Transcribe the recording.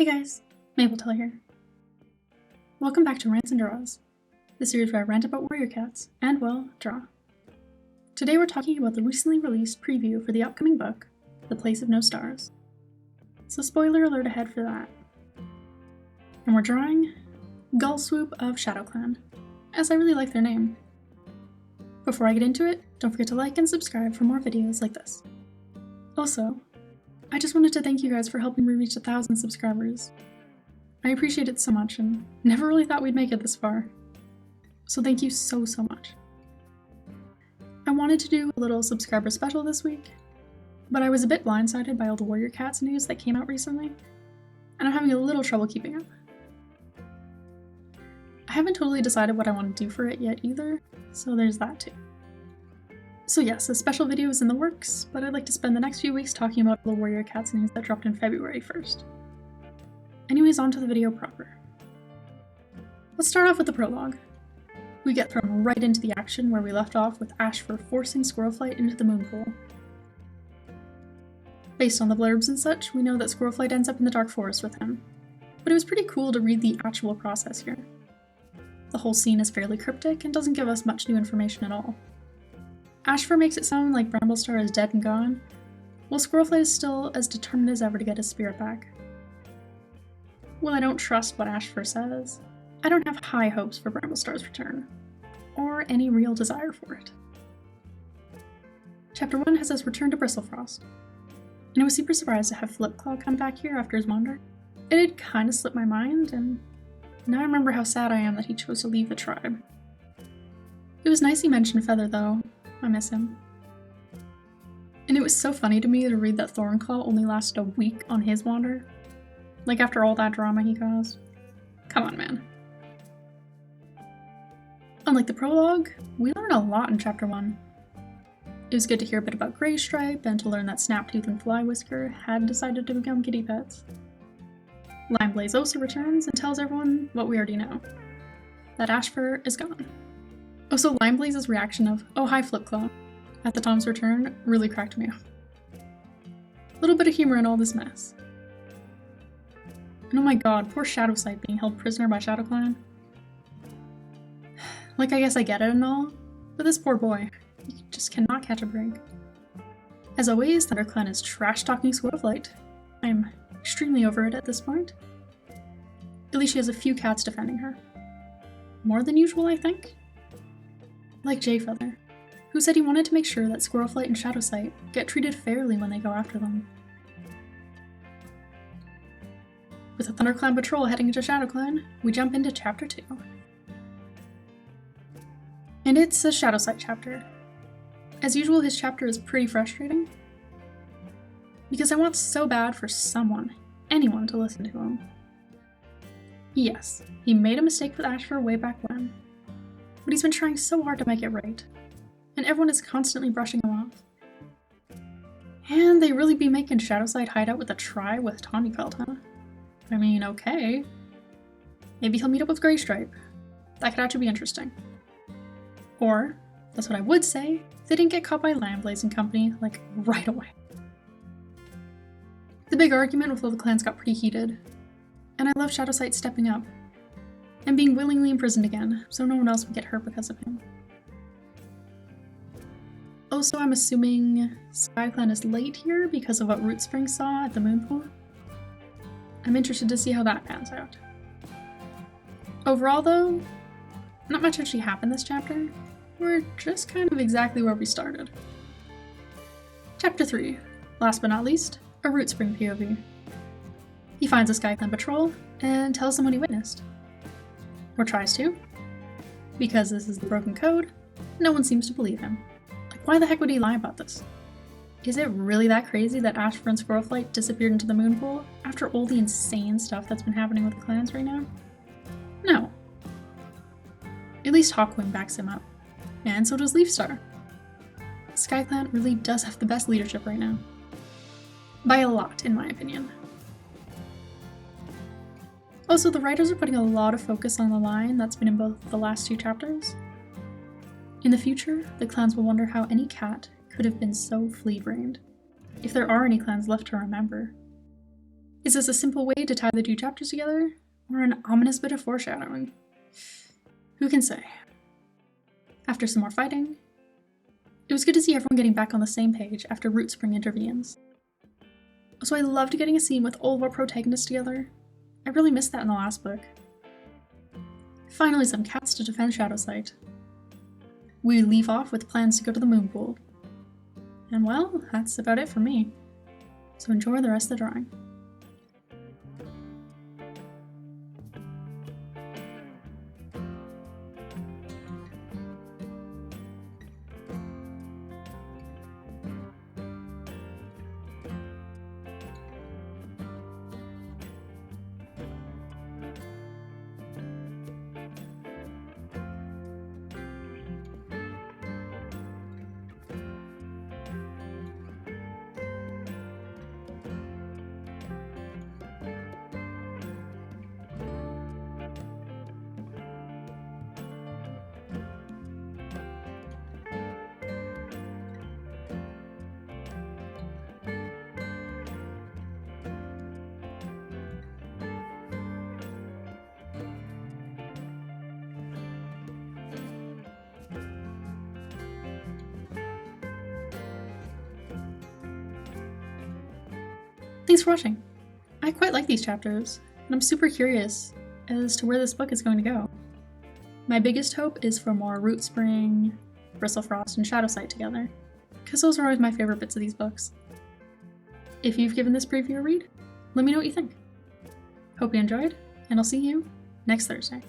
Hey guys, Mapletail here. Welcome back to Rants and Draws, the series where I rant about warrior cats and, well, draw. Today we're talking about the recently released preview for the upcoming book, The Place of No Stars. So spoiler alert ahead for that. And we're drawing Gullswoop of Shadowclan, as I really like their name. Before I get into it, don't forget to like and subscribe for more videos like this. Also, I just wanted to thank you guys for helping me reach 1,000 subscribers. I appreciate it so much and never really thought we'd make it this far. So thank you so much. I wanted to do a little subscriber special this week, but I was a bit blindsided by all the warrior cats news that came out recently, and I'm having a little trouble keeping up. I haven't totally decided what I want to do for it yet either, so there's that too. So yes, a special video is in the works, but I'd like to spend the next few weeks talking about the warrior cats news that dropped in February 1st. Anyways, on to the video proper. Let's start off with the prologue. We get thrown right into the action where we left off with Ashfur forcing Squirrelflight into the moon pool. Based on the blurbs and such, we know that Squirrelflight ends up in the dark forest with him, but it was pretty cool to read the actual process here. The whole scene is fairly cryptic and doesn't give us much new information at all. Ashfur makes it sound like Bramblestar is dead and gone, while Squirrelflight is still as determined as ever to get his spirit back. While I don't trust what Ashfur says, I don't have high hopes for Bramblestar's return, or any real desire for it. Chapter 1 has us return to Bristlefrost, and I was super surprised to have Flipclaw come back here after his wander. It had kinda slipped my mind, and now I remember how sad I am that he chose to leave the tribe. It was nice he mentioned Feather though. I miss him. And it was so funny to me to read that Thornclaw only lasted a week on his wander. Like after all that drama he caused. Come on, man. Unlike the prologue, we learn a lot in Chapter 1. It was good to hear a bit about Greystripe and to learn that Snaptooth and Flywhisker had decided to become kitty pets. Limeblaze also returns and tells everyone what we already know. That Ashfur is gone. Also, Limeblaze's reaction of, "Oh hi Flipclaw," at the Tom's return really cracked me up. A little bit of humor in all this mess. And oh my god, poor Shadowsight being held prisoner by ShadowClan. Like, I guess I get it and all, but this poor boy, he just cannot catch a break. As always, ThunderClan is trash-talking Squirrelflight. I'm extremely over it at this point. At least she has a few cats defending her. More than usual, I think? Like Jayfeather, who said he wanted to make sure that Squirrelflight and Shadowsight get treated fairly when they go after them. With the ThunderClan patrol heading into ShadowClan, we jump into Chapter 2. And it's a Shadowsight chapter. As usual, his chapter is pretty frustrating, because I want so bad for someone, anyone, to listen to him. Yes, he made a mistake with Ashfur way back when, but he's been trying so hard to make it right, and everyone is constantly brushing him off. And they really be making Shadowsight hide out with a try with Tawnyfelt, huh? I mean, okay. Maybe he'll meet up with Greystripe. That could actually be interesting. Or, that's what I would say, if they didn't get caught by Limeblaze and company, like, right away. The big argument with all the clans got pretty heated, and I love Shadowsight stepping up and being willingly imprisoned again, so no one else would get hurt because of him. Also, I'm assuming SkyClan is late here because of what Rootspring saw at the Moonpool. I'm interested to see how that pans out. Overall though, not much actually happened this chapter. We're just kind of exactly where we started. Chapter 3, last but not least, a Rootspring POV. He finds a SkyClan patrol and tells them what he witnessed. Or tries to. Because this is the broken code, no one seems to believe him. Like, why the heck would he lie about this? Is it really that crazy that Ashfur and Squirrelflight disappeared into the Moonpool after all the insane stuff that's been happening with the clans right now? No. At least Hawkwing backs him up. And so does Leafstar. SkyClan really does have the best leadership right now. By a lot, in my opinion. Also, the writers are putting a lot of focus on the line that's been in both the last two chapters. In the future, the clans will wonder how any cat could have been so flea-brained, if there are any clans left to remember. Is this a simple way to tie the two chapters together, or an ominous bit of foreshadowing? Who can say? After some more fighting, it was good to see everyone getting back on the same page after Rootspring intervenes. So I loved getting a scene with all of our protagonists together. I really missed that in the last book. Finally, some cats to defend Shadowsight. We leave off with plans to go to the moon pool. And well, that's about it for me. So enjoy the rest of the drawing. Thanks for watching! I quite like these chapters, and I'm super curious as to where this book is going to go. My biggest hope is for more Rootspring, Bristlefrost, and Shadowsight together, because those are always my favorite bits of these books. If you've given this preview a read, let me know what you think. Hope you enjoyed, and I'll see you next Thursday.